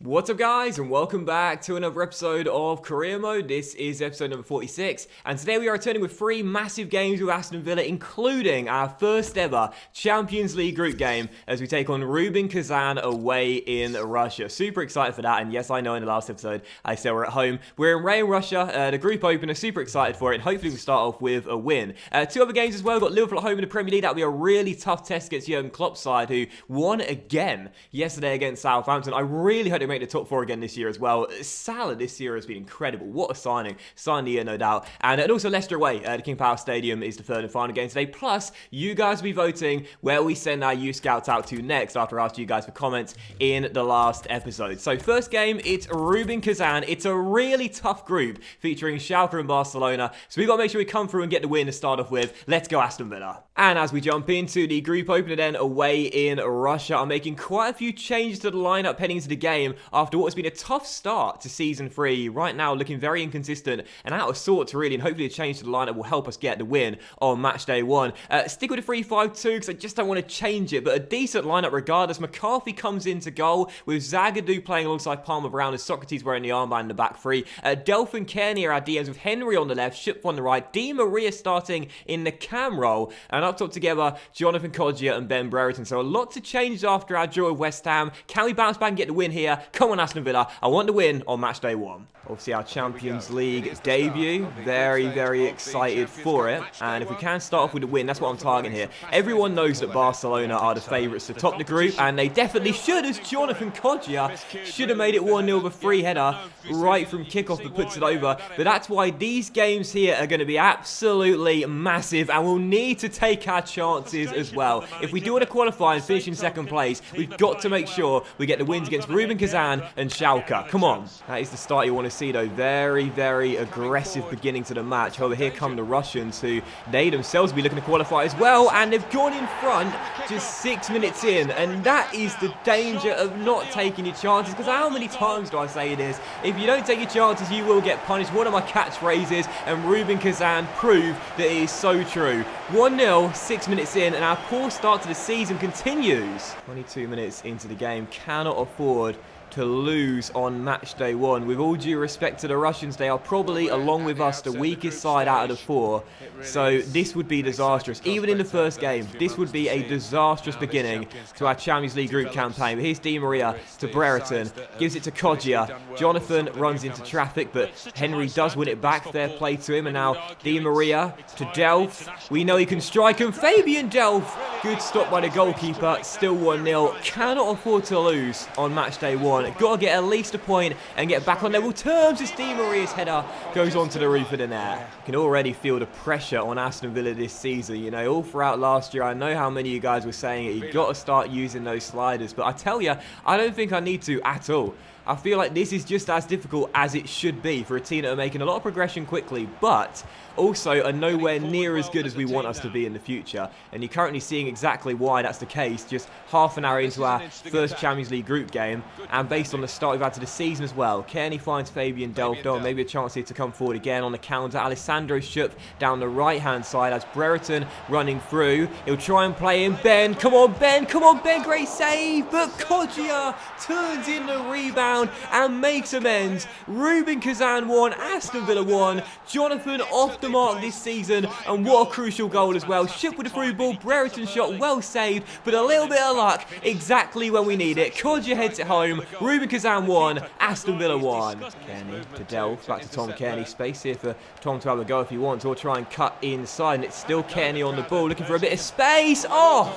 What's up guys, and welcome back to another episode of Career Mode. This is episode number 46, and today we are returning with 3 massive games with Aston Villa, including our first ever Champions League group game as we take on Rubin Kazan away in Russia. Super excited for that, and yes, I know in the last episode I said we're at home. We're in Rain, Russia, the group opener, super excited for it, and hopefully we start off with a win. 2 other games as well, we've got Liverpool at home in the Premier League. That'll be a really tough test against Jurgen Klopp's side, who won again yesterday against Southampton. I really hope they make the top 4 again this year as well. Salah this year has been incredible. What a signing. Signed the year, no doubt. And also Leicester away. The King Power Stadium is the third and final game today. Plus, you guys will be voting where we send our youth scouts out to next after I asked you guys for comments in the last episode. So first game, it's Rubin Kazan. It's a really tough group featuring Schalke and Barcelona. So we've got to make sure we come through and get the win to start off with. Let's go Aston Villa. And as we jump into the group opener then away in Russia, I'm making quite a few changes to the lineup heading into the game after what has been a tough start to Season 3. Right now looking very inconsistent and out of sorts really, and hopefully a change to the lineup will help us get the win on match day 1. Stick with the 3-5-2 because I just don't want to change it, but a decent lineup regardless. McCarthy comes into goal with Zagadou playing alongside Palmer Brown as Socrates wearing the armband in the back 3. Delph and Kearney are our DMs with Henry on the left, Ship on the right, Di Maria starting in the cam role, and up top together Jonathan Kodjia and Ben Brereton. So a lot to change after our draw with West Ham. Can we bounce back and get the win here? Come on Aston Villa, I want to win on match day 1. Obviously our Champions League debut, very excited for it, and if we can start off with a win, that's what I'm targeting here. Everyone knows that Barcelona are the favourites to top the group, and they definitely should, as Jonathan Kodjia should have made it 1-0 with a free header right from kickoff that puts it over. But that's why these games here are going to be absolutely massive, and we'll need to take our chances as well. If we do want to qualify and finish in second place, we've got to make sure we get the wins against Rubin Kazan and Schalke. Come on. That is the start you want to see though. Very aggressive beginning to the match. However, here come the Russians, who they themselves will be looking to qualify as well, and they've gone in front just 6 minutes in, and that is the danger of not taking your chances, because how many times do I say this? If you don't take your chances, you will get punished. One of my catchphrases, and Rubin Kazan proved that it is so true. 1-0, 6 minutes in, and our poor start to the season continues. 22 minutes into the game, cannot afford to lose on match day 1. With all due respect to the Russians, they are probably, along with us, the weakest side out of the 4. So this would be disastrous. Even in the first game, this would be a disastrous beginning to our Champions League group campaign. But here's Di Maria to Brereton, gives it to Kodjia. Jonathan runs into traffic, but Henry does win it back. Fair play to him. And now Di Maria to Delph. We know he can strike, and Fabian Delph. Good stop by the goalkeeper. Still 1-0. Cannot afford to lose on match day 1. Got to get at least a point and get back on level terms as Di Maria's header goes onto the roof of the net. You can already feel the pressure on Aston Villa this season. You know, all throughout last year, I know how many of you guys were saying it. You've got to start using those sliders. But I tell you, I don't think I need to at all. I feel like this is just as difficult as it should be for a team that are making a lot of progression quickly, but also are nowhere near as good as we want us to be in the future. And you're currently seeing exactly why that's the case, just half an hour into our first Champions League group game, and based on the start we've had to the season as well. Kearney finds Fabian Delph, maybe a chance here to come forward again on the counter. Alessandro Schupp down the right-hand side as Brereton running through. He'll try and play in Ben. Come on, Ben. Come on, Ben. Great save. But Kodjia turns in the rebound and makes amends. Rubin Kazan 1, Aston Villa 1. Jonathan off the mark this season, and what a crucial goal as well. Schupp with a through ball, Brereton shot well saved, but a little bit of luck exactly when we need it. Kodjia heads it home. Rubin Kazan 1, Aston Villa 1. Kearney to Delph, back to Tom Kearney. Space here for Tom to have a go if he wants, or try and cut inside, and it's still Kearney on the ball, looking for a bit of space. Oh!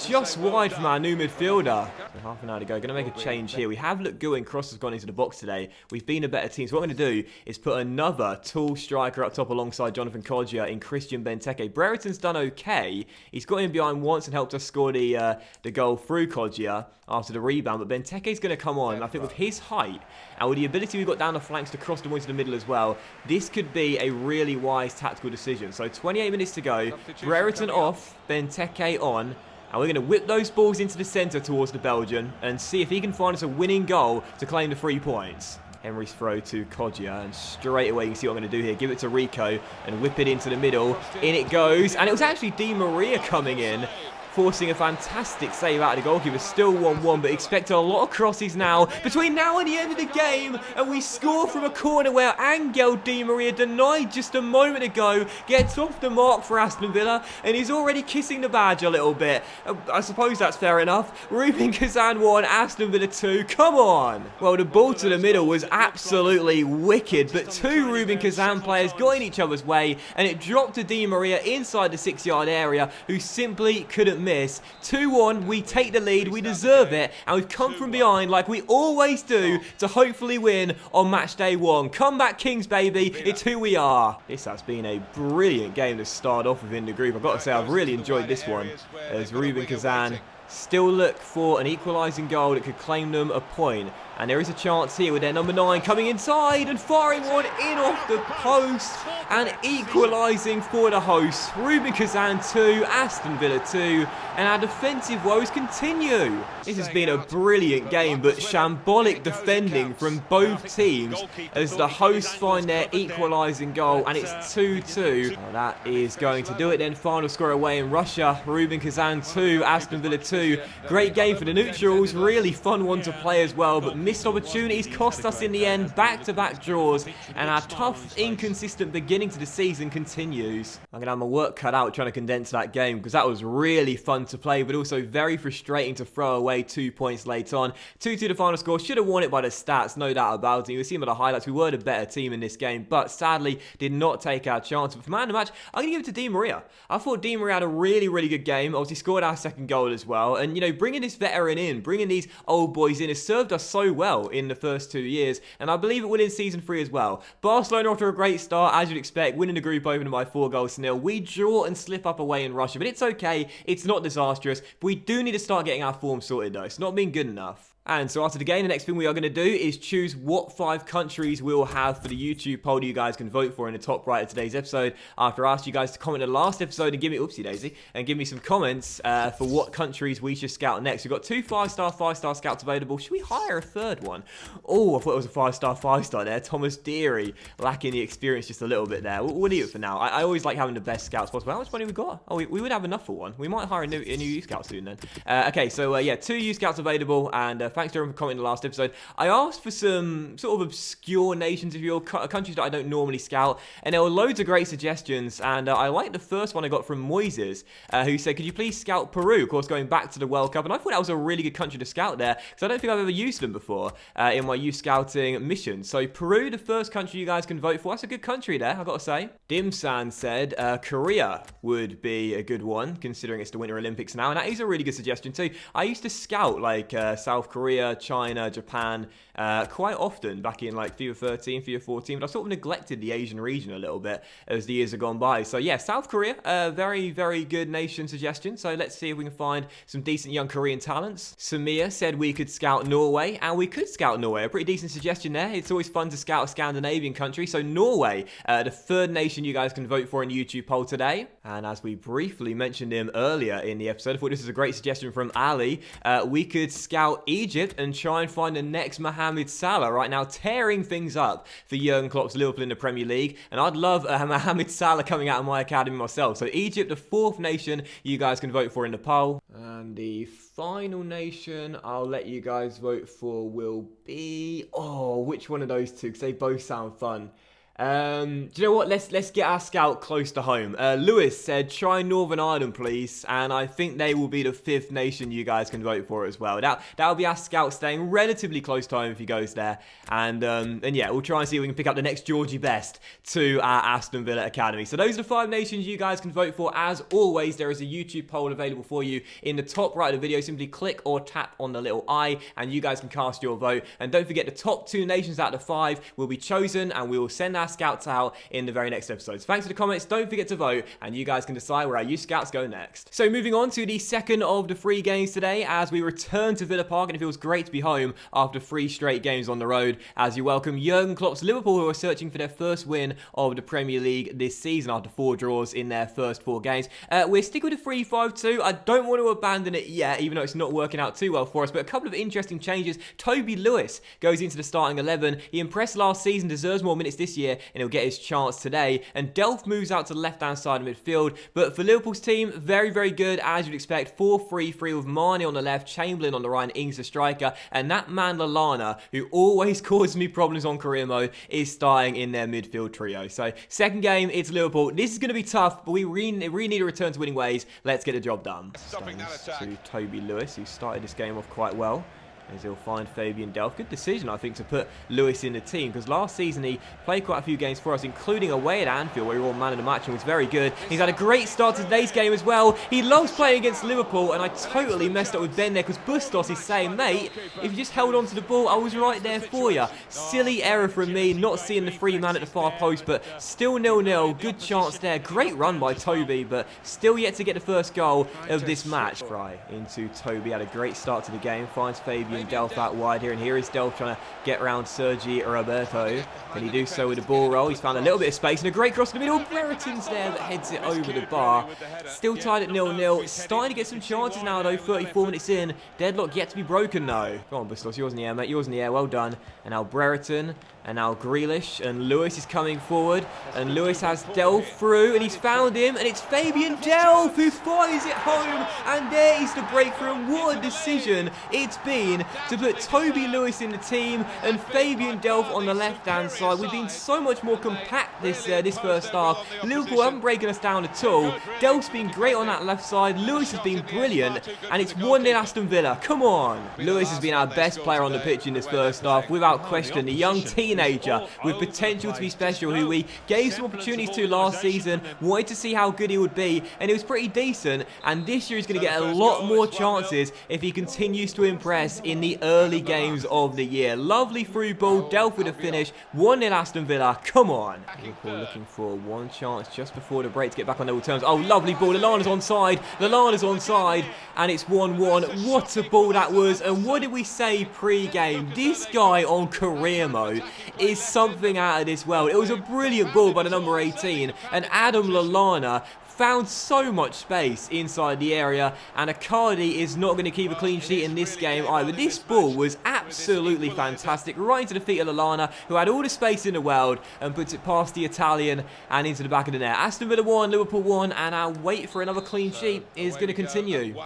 Just wide from our new midfielder. Half an hour to go. Going to make a change here. We have looked good when Cross has gone into the box today. We've been a better team. So what I'm going to do is put another tall striker up top alongside Jonathan Kodjia in Christian Benteke. Brereton's done okay. He's got in behind once and helped us score the goal through Kodjia after the rebound. But Benteke's going to come on. I think with his height and with the ability we've got down the flanks to cross the ball into the middle as well, this could be a really wise tactical decision. So 28 minutes to go. Brereton off, Benteke on. And we're going to whip those balls into the centre towards the Belgian and see if he can find us a winning goal to claim the 3 points. Henry's throw to Kodjia, and straight away you can see what I'm going to do here. Give it to Rico and whip it into the middle. In it goes, and it was actually Di Maria coming in forcing a fantastic save out of the goalkeeper. Still 1-1, but expect a lot of crosses now between now and the end of the game, and we score from a corner where Angel Di Maria, denied just a moment ago, gets off the mark for Aston Villa, and he's already kissing the badge a little bit. I suppose that's fair enough. Rubin Kazan 1, Aston Villa 2. Come on! Well, the ball to the middle was absolutely wicked, but two Rubin Kazan players got in each other's way, and it dropped to Di Maria inside the 6-yard area, who simply couldn't miss. 2-1, we take the lead, we deserve it, and we've come from behind like we always do to hopefully win on match day 1. Comeback Kings, baby, it's who we are. This has been a brilliant game to start off with in the group. I've got to say, I've really enjoyed this one, as Rubin Kazan still look for an equalising goal that could claim them a point. And there is a chance here with their number 9 coming inside and firing one in off the post and equalising for the hosts. Rubin Kazan 2, Aston Villa 2, and our defensive woes continue. This has been a brilliant game, but shambolic defending from both teams as the hosts find their equalising goal, and it's 2-2. Well, that is going to do it then. Final score away in Russia. Rubin Kazan 2, Aston Villa 2. Great game for the neutrals. Really fun one to play as well, but missed opportunities cost us in the end. Back-to-back draws, and our tough, inconsistent beginning to the season continues. I'm going to have my work cut out trying to condense that game, because that was really fun to play, but also very frustrating to throw away 2 points late on. 2-2 the final score. Should have won it by the stats, no doubt about it. You'll see by the highlights, we were the better team in this game, but sadly did not take our chance. But for man of the match, I'm going to give it to Di Maria. I thought Di Maria had a really, really good game. Obviously scored our second goal as well, and you know, bringing this veteran in, bringing these old boys in, has served us so well in the first 2 years, and I believe it will in season 3 as well. Barcelona off to a great start, as you'd expect, winning the group opener by 4-0. We draw and slip up away in Russia, but it's okay. It's not disastrous. But we do need to start getting our form sorted though. It's not been good enough. And so after the game, the next thing we are going to do is choose what 5 countries we'll have for the YouTube poll that you guys can vote for in the top right of today's episode. After I asked you guys to comment in the last episode and give me, oopsie daisy, and give me some comments for what countries we should scout next. We've got 2 5-star scouts available. Should we hire a third one? Oh, I thought it was a 5-star there. Thomas Deary, lacking the experience just a little bit there. We'll leave it for now. I always like having the best scouts possible. How much money we got? Oh, we would have enough for one. We might hire a new youth scout soon then. Okay, so yeah, 2 youth scouts available, and thanks to everyone for commenting in the last episode. I asked for some sort of obscure nations, if you will, countries that I don't normally scout, and there were loads of great suggestions, and I like the first one I got from Moises, who said, could you please scout Peru, of course going back to the World Cup, and I thought that was a really good country to scout there, because I don't think I've ever used them before in my youth scouting mission. So Peru, the first country you guys can vote for. That's a good country there, I've got to say. Dimsan said Korea would be a good one, considering it's the Winter Olympics now, and that is a really good suggestion too. I used to scout like South Korea, China, Japan, quite often back in like FIFA 13, FIFA 14, but I sort of neglected the Asian region a little bit as the years have gone by. So yeah, South Korea, very, very good nation suggestion. So let's see if we can find some decent young Korean talents. Samir said we could scout Norway, and we could scout Norway. A pretty decent suggestion there. It's always fun to scout a Scandinavian country. So Norway, the third nation you guys can vote for in the YouTube poll today. And as we briefly mentioned him earlier in the episode, I thought this was a great suggestion from Ali. We could scout Egypt and try and find the next Mohamed Salah. Right now tearing things up for Jurgen Klopp's Liverpool in the Premier League, and I'd love Mohamed Salah coming out of my academy myself. So Egypt, the 4th nation you guys can vote for in the poll. And the final nation I'll let you guys vote for will be, oh, which one of those two, because they both sound fun. Do you know what? Let's get our scout close to home. Lewis said, try Northern Ireland, please. And I think they will be the 5th nation you guys can vote for as well. That'll be our scout staying relatively close to home if he goes there. And yeah, we'll try and see if we can pick up the next Georgie Best to our Aston Villa Academy. So those are the 5 nations you guys can vote for. As always, there is a YouTube poll available for you in the top right of the video. Simply click or tap on the little eye and you guys can cast your vote. And don't forget, the top 2 nations out of 5 will be chosen, and we will send our scouts out in the very next episodes. Thanks for the comments. Don't forget to vote, and you guys can decide where our youth scouts go next. So moving on to the second of the 3 games today, as we return to Villa Park, and it feels great to be home after 3 straight games on the road, as you welcome Jurgen Klopp's Liverpool, who are searching for their first win of the Premier League this season after 4 draws in their first 4 games. We're sticking with a 3-5-2. I don't want to abandon it yet, even though it's not working out too well for us, but a couple of interesting changes. Toby Lewis goes into the starting 11. He impressed last season, deserves more minutes this year, here, and he'll get his chance today. And Delph moves out to the left-hand side of midfield. But for Liverpool's team, very, very good, as you'd expect. 4-3-3 with Mane on the left, Chamberlain on the right, and Ings the striker. And that man Lallana, who always causes me problems on career mode, is starting in their midfield trio. So, second game, it's Liverpool. This is going to be tough, but we really need to return to winning ways. Let's get the job done. To Toby Lewis, who started this game off quite well, as he'll find Fabian Delph. Good decision, I think, to put Lewis in the team, because last season he played quite a few games for us, including away at Anfield, where he won man of the match and was very good. He's had a great start to today's game as well. He loves playing against Liverpool, and I totally messed up with Ben there, because Bustos is saying, mate, if you just held on to the ball, I was right there for you. Silly error from me, not seeing the free man at the far post, but still 0-0. Good chance there. Great run by Toby, but still yet to get the first goal of this match. Fry into Toby, had a great start to the game, finds Fabian Delph out wide here, and here is Delph trying to get around Sergi Roberto. Can he do so with the ball roll? He's found a little bit of space and a great cross in the middle. Brereton's there that heads it over the bar. Still tied at 0-0. Starting to get some chances now though, 34 minutes in. Deadlock yet to be broken though. Go on, Bustos, yours in the air, mate. Yours in the air, well done. And now Brereton, and now Grealish, and Lewis is coming forward, and Lewis has Delph through, and he's found him, and it's Fabian Delph who fires it home, and there is the breakthrough. And what a decision it's been to put Toby Lewis in the team and Fabian Delph on the left-hand side. We've been so much more compact this first half. Liverpool haven't broken us down at all. Delph's been great on that left side. Lewis has been brilliant, and it's 1-0 Aston Villa. Come on. Lewis has been our best player on the pitch in this first half, without question. The young teenager with potential to be special, who we gave some opportunities to last season, wanted to see how good he would be, and it was pretty decent. And this year he's going to get a lot more chances if he continues to impress in the early games of the year. Lovely through ball, Delph with a finish. 1-0 Aston Villa. Come on. Liverpool looking for one chance just before the break to get back on level terms. Oh, lovely ball. Lallana's onside. Lallana's onside, and it's 1-1. What a ball that was. And what did we say pre-game? This guy on career mode is something out of this world. It was a brilliant ball by the number 18, and Adam Lallana found so much space inside the area, and Icardi is not going to keep a clean sheet in this game either. This ball was absolutely fantastic, right into the feet of Lallana, who had all the space in the world, and puts it past the Italian and into the back of the net. Aston Villa 1, Liverpool 1, and our wait for another clean sheet is going to continue.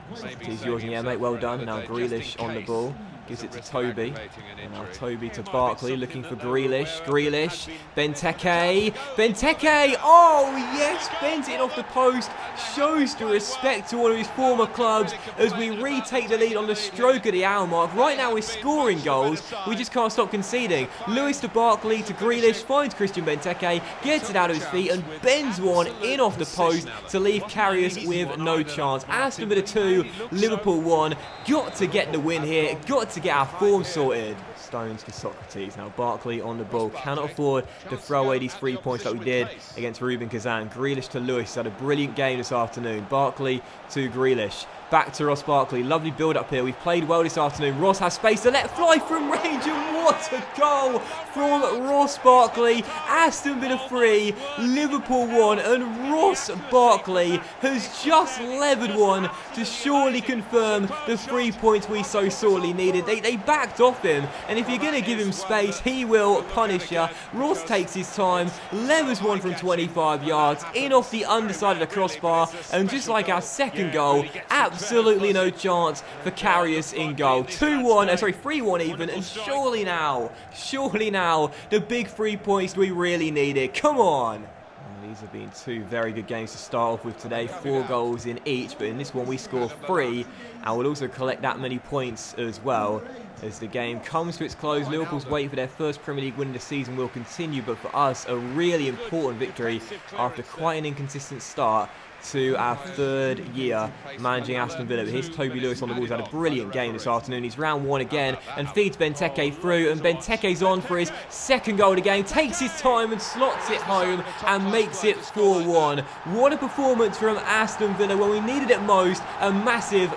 It's yours in the air, mate, well done. Now Grealish on the ball. Gives it to Toby, and now Toby to Barkley, looking for Grealish. Grealish, Benteke, Benteke, oh yes, bends it off the post, shows the respect to one of his former clubs as we retake the lead on the stroke of the hour mark. Right now we're scoring goals, we just can't stop conceding. Lewis to Barkley to Grealish, finds Christian Benteke, gets it out of his feet and bends one in off the post to leave Charities with no chance. Aston Villa 2, Liverpool 1, got to get the win here, got to get our form sorted. Stones to Socrates. Now Barkley on the ball. Cannot afford to throw away these 3 points that we did against Ruben Kazan. Grealish to Lewis. Had a brilliant game this afternoon. Barkley to Grealish. Back to Ross Barkley. Lovely build up here. We've played well this afternoon. Ross has space to let fly from range, and what a goal from Ross Barkley. Aston Villa 3, Liverpool 1, and Ross Barkley has just levered one to surely confirm the 3 points we so sorely needed. They backed off him, and if you're going to give him space, he will punish you. Ross takes his time, levers one from 25 yards, in off the underside of the crossbar, and just like our second goal, absolutely no chance for Karius in goal. 3-1 even, and surely now, the big 3 points we really needed. Come on. These have been two very good games to start off with today. 4 goals in each, but in this one we score 3, and we'll also collect that many points as well. As the game comes to its close, Liverpool's wait for their first Premier League win of the season will continue, but for us, a really important victory after quite an inconsistent start to our 3rd year managing Aston Villa. But here's Toby Lewis on the ball. He's had a brilliant game this afternoon. He's round 1 again and feeds Benteke through, and Benteke's on for his 2nd goal of the game, takes his time and slots it home and makes it 4-1. What a performance from Aston Villa when we needed it most. A massive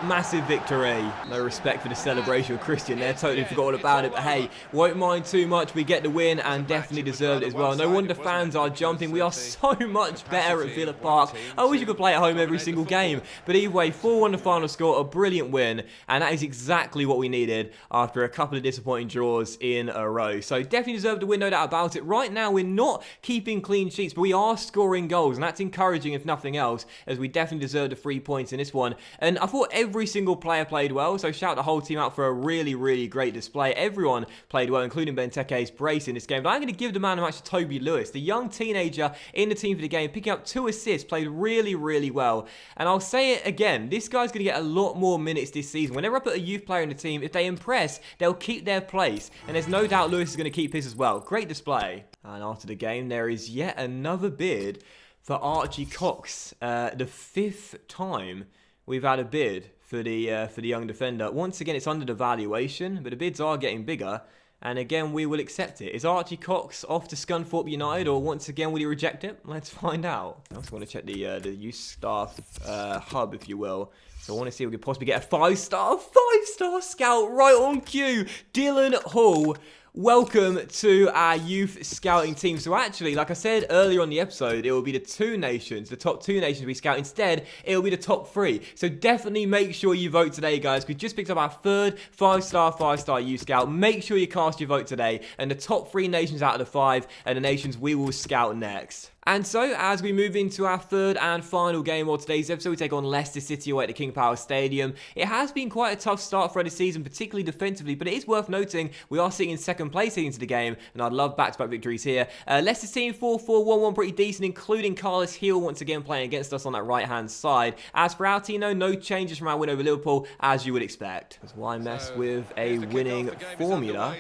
victory. No respect for the celebration of Christian there, totally forgot all about it, but hey, won't mind too much. We get the win and definitely deserved it as well. No wonder fans are jumping. We are so much better at Villa Park. I wish you could play at home every single game. But either way, 4-1 the final score, a brilliant win, and that is exactly what we needed after a couple of disappointing draws in a row. So definitely deserved a win, no doubt about it. Right now, we're not keeping clean sheets, but we are scoring goals, and that's encouraging if nothing else, as we definitely deserved the 3 points in this one. And I thought every single player played well, so shout the whole team out for a really, really great display. Everyone played well, including Benteke's brace in this game. But I'm going to give the man of the match to Toby Lewis, the young teenager in the team for the game, picking up 2 assists, played really, really well. And I'll say it again, this guy's going to get a lot more minutes this season. Whenever I put a youth player in the team, if they impress, they'll keep their place. And there's no doubt Lewis is going to keep his as well. Great display. And after the game, there is yet another bid for Archie Cox. The 5th time we've had a bid for the young defender. Once again, it's under the valuation, but the bids are getting bigger. And again, we will accept it. Is Archie Cox off to Scunthorpe United, or once again, will he reject it? Let's find out. I also want to check the youth staff hub, if you will. So I want to see if we could possibly get a 5-star scout right on cue. Dylan Hall. Welcome to our youth scouting team. So actually, like I said earlier on the episode, it will be the the top 2 nations we scout. Instead, it will be the top 3. So definitely make sure you vote today, guys. We just picked up our 3rd 5-star youth scout. Make sure you cast your vote today. And the top 3 nations out of the 5 are the nations we will scout next. And so, as we move into our 3rd and final game of today's episode, we take on Leicester City away at the King Power Stadium. It has been quite a tough start for the season, particularly defensively, but it is worth noting we are sitting in 2nd place heading into the game, and I'd love back-to-back victories here. Leicester's team 4-4, 1-1, pretty decent, including Carlos Heel once again playing against us on that right-hand side. As for our team, though, no changes from our win over Liverpool, as you would expect. Because why mess with a winning formula?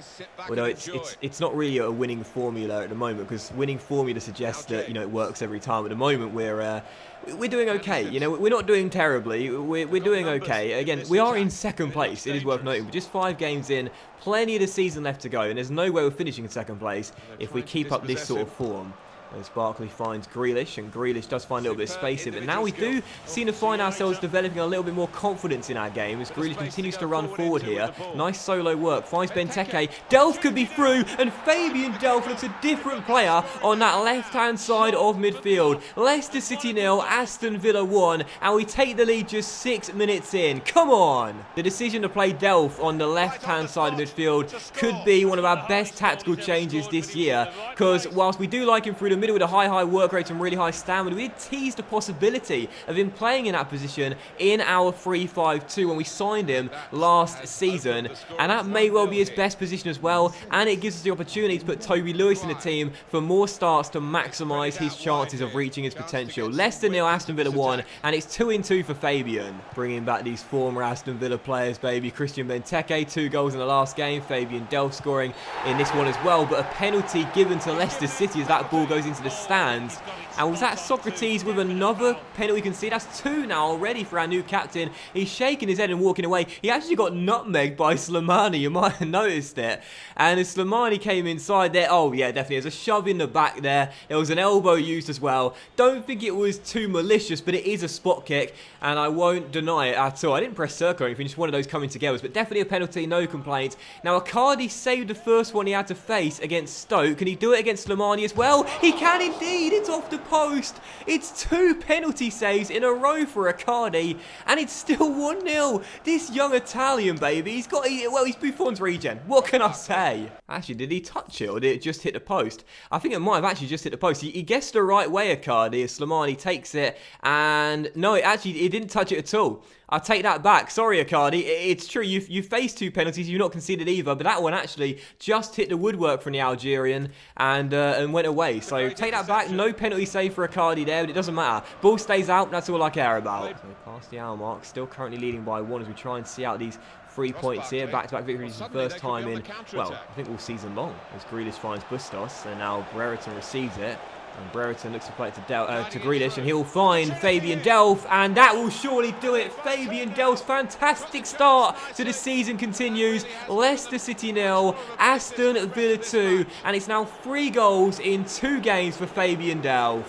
Although it's not really a winning formula at the moment, because winning formula suggests that, you know, it works every time. At the moment, we're doing okay. You know, we're not doing terribly. We're doing okay. Again, we are in 2nd place. It is worth noting. We're just 5 games in, plenty of the season left to go, and there's no way we're finishing in 2nd place if we keep up this sort of form. As Barkley finds Grealish, and Grealish does find a little bit of space here, but now we do seem to find ourselves developing a little bit more confidence in our game as Grealish continues to run forward here. Nice solo work, finds Benteke, Delph could be through, and Fabian Delph looks a different player on that left-hand side of midfield. Leicester City 0, Aston Villa 1, and we take the lead just 6 minutes in. Come on! The decision to play Delph on the left-hand side of midfield could be one of our best tactical changes this year, because whilst we do like him through the middle with a high work rate and really high stamina, we did tease the possibility of him playing in that position in our 3-5-2 when we signed him last season, and that may well be his best position as well, and it gives us the opportunity to put Toby Lewis in the team for more starts to maximise his chances of reaching his potential. Leicester 0, Aston Villa 1, and it's 2-2 for Fabian. Bringing back these former Aston Villa players, baby. Christian Benteke, 2 goals in the last game. Fabian Delph scoring in this one as well, but a penalty given to Leicester City as that ball goes into the stands. And was that Charities with another penalty conceded? That's 2 now already for our new captain. He's shaking his head and walking away. He actually got nutmegged by Slimani. You might have noticed it. And as Slimani came inside there, oh yeah, definitely. There's a shove in the back there. There was an elbow used as well. Don't think it was too malicious, but it is a spot kick, and I won't deny it at all. I didn't press circle or anything, just one of those coming together, but definitely a penalty, no complaints. Now, Icardi saved the first one he had to face against Stoke. Can he do it against Slimani as well? He can indeed. It's off the post. It's 2 penalty saves in a row for Icardi, and it's still 1-0. This young Italian, baby, he's Buffon's regen. What can I say? Actually, did he touch it, or did it just hit the post? I think it might have actually just hit the post. He guessed the right way, Icardi, as Slimani takes it, and no, it didn't touch it at all. I take that back. Sorry, Icardi. It's true. You faced 2 penalties. You've not conceded either. But that one actually just hit the woodwork from the Algerian and went away. So take that back. No penalty save for Icardi there, but it doesn't matter. Ball stays out. That's all I care about. So past the hour mark. Still currently leading by 1 as we try and see out these 3 points here. Back-to-back victories for the first time in, well, I think all season long. As Grealish finds Bustos, and now Brereton receives it. And Brereton looks to play it to Grealish, and he'll find Fabian Delph, and that will surely do it. Fabian Delph's fantastic start to the season continues. Leicester City 0, Aston Villa 2, and it's now 3 goals in 2 games for Fabian Delph.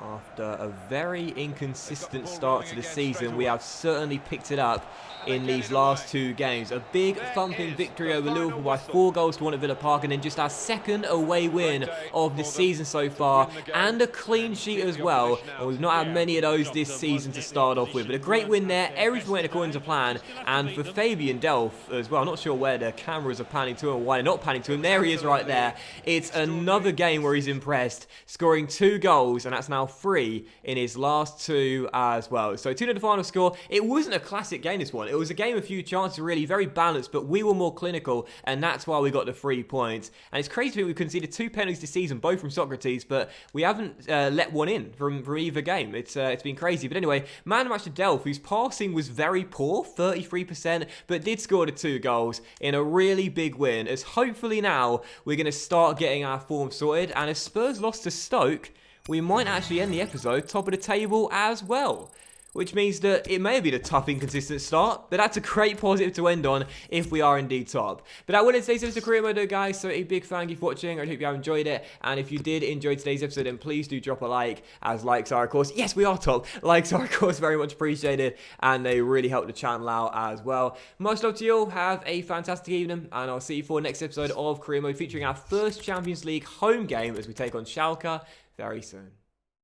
After a very inconsistent start to the season, we have certainly picked it up. in these last 2 games. A big thumping victory over Liverpool by 4 goals to 1 at Villa Park, and then just our second away win of the season so far, and a clean sheet as well. And we've not had many of those this season to start off with, but a great win there. Everything went according to plan, and for Fabian Delph as well. I'm not sure where the cameras are panning to him or why they're not panning to him. There he is right there. It's another game where he's impressed, scoring 2 goals, and that's now 3 in his last 2 as well. So 2-0 the final score. It wasn't a classic game, this one. It was a game of few chances, really, very balanced, but we were more clinical, and that's why we got the 3 points. And it's crazy that we conceded 2 penalties this season, both from Charities, but we haven't let one in from either game. It's been crazy. But anyway, man of the match to Delph, whose passing was very poor, 33%, but did score the 2 goals in a really big win, as hopefully now we're going to start getting our form sorted, and if Spurs lost to Stoke, we might actually end the episode top of the table as well. Which means that it may have been a tough, inconsistent start, but that's a great positive to end on if we are indeed top. But I wanted to say so to Career Mode, guys, so a big thank you for watching. I hope you have enjoyed it, and if you did enjoy today's episode, then please do drop a like, as likes are, of course, yes, we are top. Likes are, of course, very much appreciated, and they really help the channel out as well. Much love to you all. Have a fantastic evening, and I'll see you for the next episode of Career Mode, featuring our first Champions League home game as we take on Schalke very soon.